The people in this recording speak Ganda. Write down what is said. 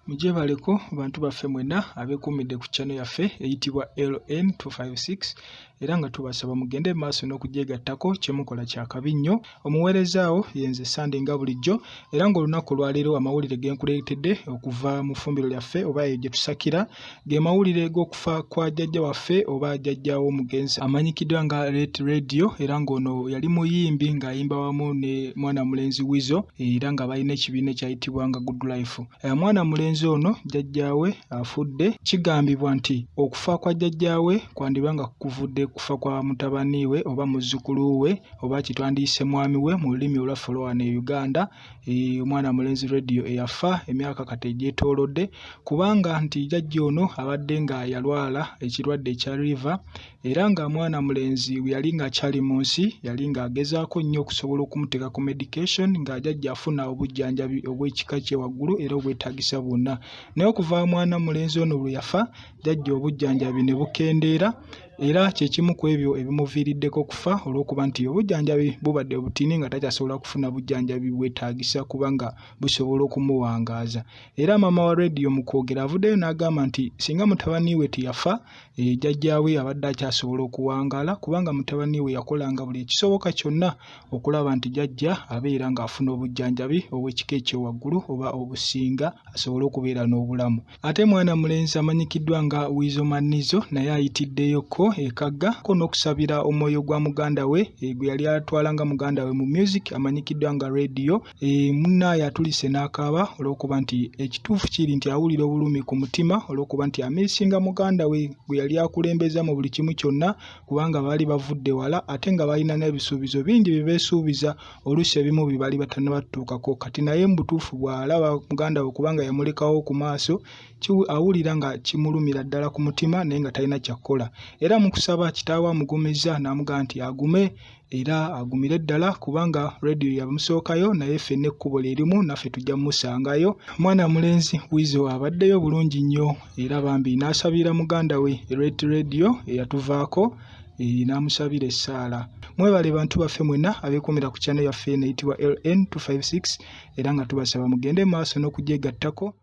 Mujebaleko bantu baffe mwena abekumidde ku channel yaffe eyitibwa LN256 era nga tubasaba mugende maaso n'okugyegattako kyemukola kya kabi nnyo. Omuweerezaawo yenze Sunday nga bulijjo era ng'olunaku lwaleero amawulire genkuleetedde okuva mu ffumbiro lyaffe oba eyo gye tusakira ge mawulire g'okufa kwa jjajja waffe oba jjajjaawo omugenzi amanyikiddwa nga Ret Radio era ng'ono yali muyimbi ng'ayimba wamu ne mwana mulenzi Weasel era nga balina ekibiina ekyayitibwa nga Good Life. Mwana mulenzi ono jjajjaawe afudde. Kigambibwa nti okufa kwa jjajjaawe kwandibanga kuvudde kufa kwa mutabani we oba muzzukulu we oba kitwandiise mwami we mu lulimi olwaffe olwa Uganda. Omwana mulenzi Radio eyafa emyaka kati egyetoolodde kubanga nti jjajja ono abadde nga yalwala ekirwadde ekya liver era nga mwana mulenzi bwe yali ng'akyali mu nsi yali ng'agezaako nnyo okusobola okumuteeka ku medication nga jjajja afuna obujjanjabi obw'ekika kye waggulu era obwetaagisa bwonna. Naye okuva mwana mulenzi ono lwe yafa jjajja obujjanjabi ne bukendeera era kyekimu ku ebyo ebimuviiriddeko okufa olw'okuba nti obujjanjabi bubadde butini nga takyasobola kufuna bujjanjabi bwetaagisa kubanga busobola okumuwangaaza. Era maama wa Radio mu kwogera avuddeyo n'agamba nti singa mutabani we teyafa jjajjaawe abadde akyasobola okuwangaala kubanga mutabani we yakolanga buli ekisoboka kyonna okulaba nti jjajja abeera ng'afuna obujjanjabi obw'ekika ekyowaggulu oba obusinga asobole okubeera n'obulamu. Ate mwana mulenzi amanyikiddwa nga Weasel Manizo naye ayitiddeyoko ekagga ko n'okusabira omwoyo gwa muganda we gwe yali atwalanga muganda we mu music amanyikiddwa nga Radio munnaaye Atulise Nakaba olw'okuba nti ekituufu kiri nti awulira obulumi ku mutima olw'okuba nti amiisinga muganda we gwe yali akulembeza mu buli kimu kyonna kubanga baali bavudde wala ate nga balina n'ebisuubizo bingi bye beesuubiza oluusi ebimu bye bali batannabatuukako kati naye mu butuufu bw'alaba muganda we kubanga yamulekawo ku maaso awulira nga kimulumira ddala ku mutima naye nga talina kyakkola. Era mu kusaba kitaawe amugumizza n'amugamba nti agume era agumire ddala kubanga Radio yamusookayo naye ffenna ekkubo lyerimu naffe tujja mmusangayo. Mwana mulenzi Weasel abaddeyo bulungi nnyo era bambi n'asabira muganda we Ret Radio eyatuvaako n'amusabira essaala. Mwebale bantu baffe mwena abeekumira ku channel yaffe eyitibwa LN256 era nga tubasaba mugende maaso n'okugyegattako.